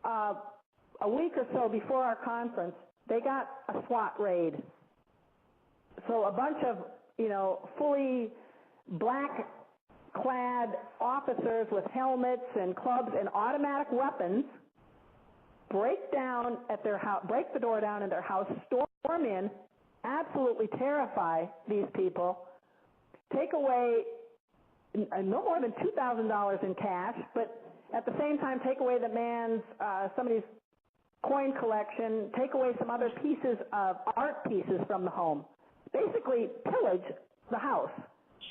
a week or so before our conference, they got a SWAT raid. So a bunch of, fully black-clad officers with helmets and clubs and automatic weapons break the door down in their house, storm in, absolutely terrify these people, take away no more than $2,000 in cash, but at the same time take away somebody's coin collection, take away some other pieces of art pieces from the home. Basically pillage the house.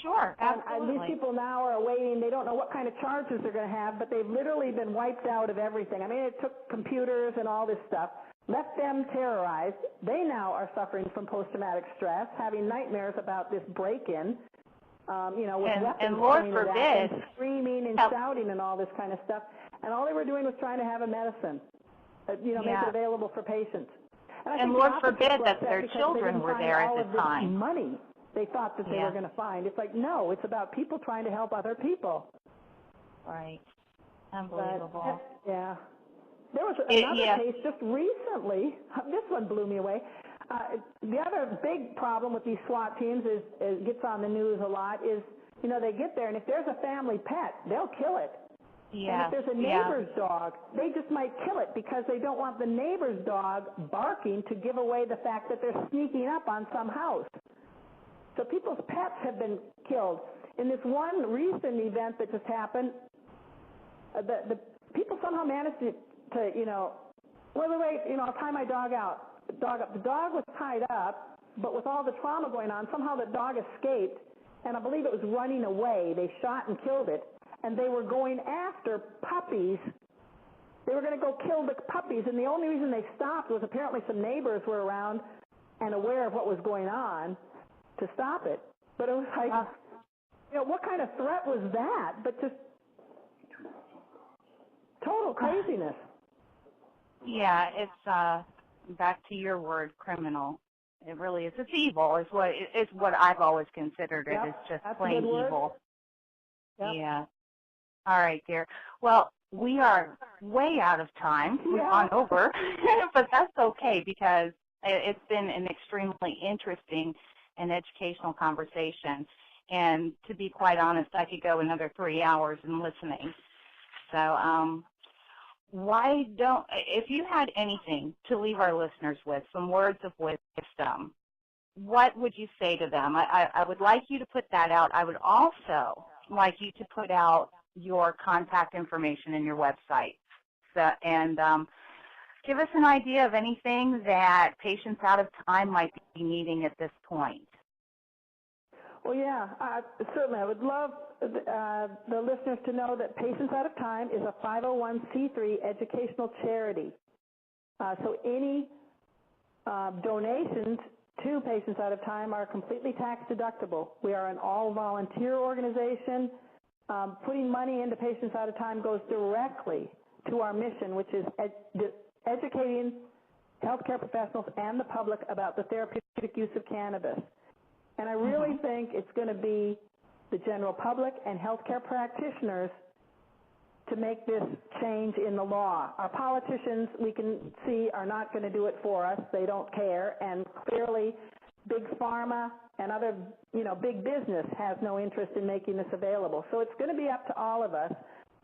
Sure, absolutely. And these people now are awaiting, they don't know what kind of charges they're going to have, but they've literally been wiped out of everything. I mean, it took computers and all this stuff, left them terrorized. They now are suffering from post-traumatic stress, having nightmares about this break-in, with weapons and Lord pointed at forbid, them, screaming and shouting and all this kind of stuff. And all they were doing was trying to have a medicine, make it available for patients. And Lord forbid that their children were there at the time. Money they thought that they were going to find. It's like, no, it's about people trying to help other people. Right. Unbelievable. There was another case just recently. This one blew me away. The other big problem with these SWAT teams is gets on the news a lot is, they get there, and if there's a family pet, they'll kill it. And if there's a neighbor's dog, they just might kill it because they don't want the neighbor's dog barking to give away the fact that they're sneaking up on some house. So people's pets have been killed. In this one recent event that just happened, the people somehow managed to I'll tie my dog out. The dog was tied up, but with all the trauma going on, somehow the dog escaped, and I believe it was running away. They shot and killed it, and they were going after puppies. They were going to go kill the puppies, and the only reason they stopped was apparently some neighbors were around and aware of what was going on to stop it. But it was like, what kind of threat was that? But just total craziness. Yeah, it's back to your word, criminal. It really is. It's evil. It's what I've always considered it. It's just plain evil. Yep. Yeah. All right, dear. Well, we are way out of time. We've gone over, but that's okay because it's been an extremely interesting and educational conversation. And to be quite honest, I could go another 3 hours in listening. So if you had anything to leave our listeners with, some words of wisdom, what would you say to them? I would like you to put that out. I would also like you to put out your contact information and your website. And give us an idea of anything that Patients Out of Time might be needing at this point. Well, certainly. I would love the listeners to know that Patients Out of Time is a 501c3 educational charity. So any donations to Patients Out of Time are completely tax deductible. We are an all-volunteer organization. Putting money into Patients Out of Time goes directly to our mission, which is educating healthcare professionals and the public about the therapeutic use of cannabis. And I really think it's going to be the general public and healthcare practitioners to make this change in the law. Our politicians, we can see, are not going to do it for us. They don't care. And clearly, big pharma and other, big business has no interest in making this available. So it's going to be up to all of us.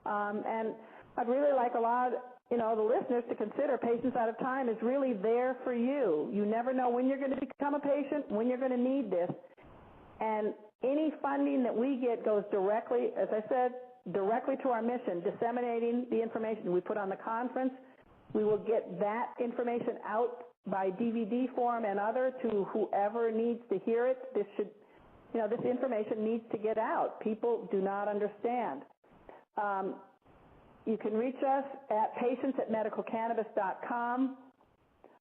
And I'd really like a lot, the listeners to consider Patients Out of Time is really there for you. You never know when you're going to become a patient, when you're going to need this. And any funding that we get goes directly, as I said, directly to our mission, disseminating the information we put on the conference. We will get that information out by DVD form and other to whoever needs to hear it. This information needs to get out. People do not understand. You can reach us at patients@medicalcannabis.com,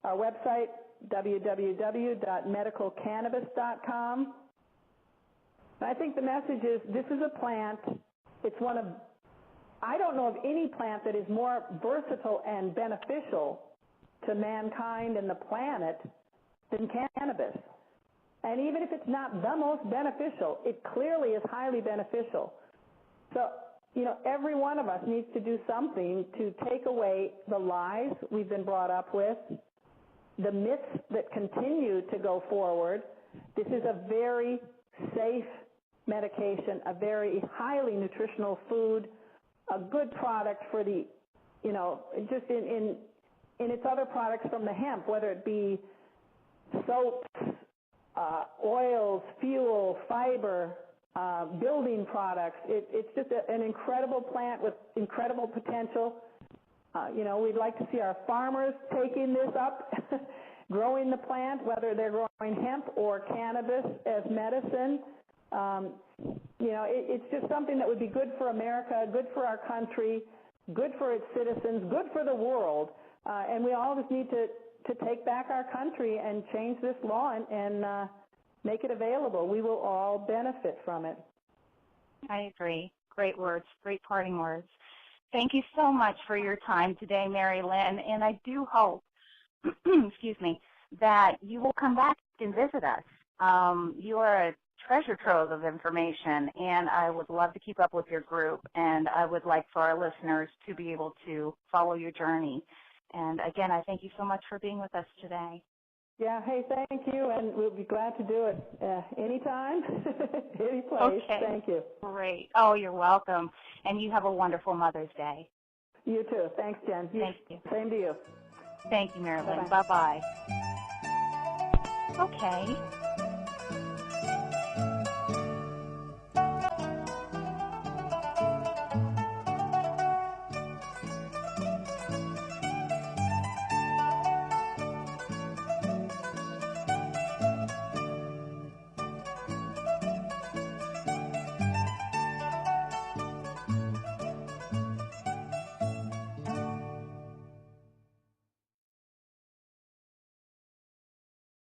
our website, www.medicalcannabis.com. And I think the message is this is a plant. It's I don't know of any plant that is more versatile and beneficial to mankind and the planet than cannabis. And even if it's not the most beneficial, it clearly is highly beneficial. So you know, every one of us needs to do something to take away the lies we've been brought up with, the myths that continue to go forward. This is a very safe medication, a very highly nutritional food, a good product for the, you know, just in its other products from the hemp, whether it be soaps, oils, fuel, fiber, building products. It's just an incredible plant with incredible potential. You know, we'd like to see our farmers taking this up, growing the plant, whether they're growing hemp or cannabis as medicine. You know, it's just something that would be good for America, good for our country, good for its citizens, good for the world. And we all just need to take back our country and change this law and make it available. We will all benefit from it. I agree. Great words, great parting words. Thank you so much for your time today, Mary Lynn, and I do hope, excuse me, that you will come back and visit us. You are a treasure trove of information, and I would love to keep up with your group, and I would like for our listeners to be able to follow your journey. And again, I thank you so much for being with us today. Yeah, hey, thank you, and we'll be glad to do it anytime, any place. Okay. Thank you. Great. Oh, you're welcome. And you have a wonderful Mother's Day. You too. Thanks, Jen. Thank you. Same to you. Thank you, Mary Lynn. Bye-bye. Bye-bye. Okay.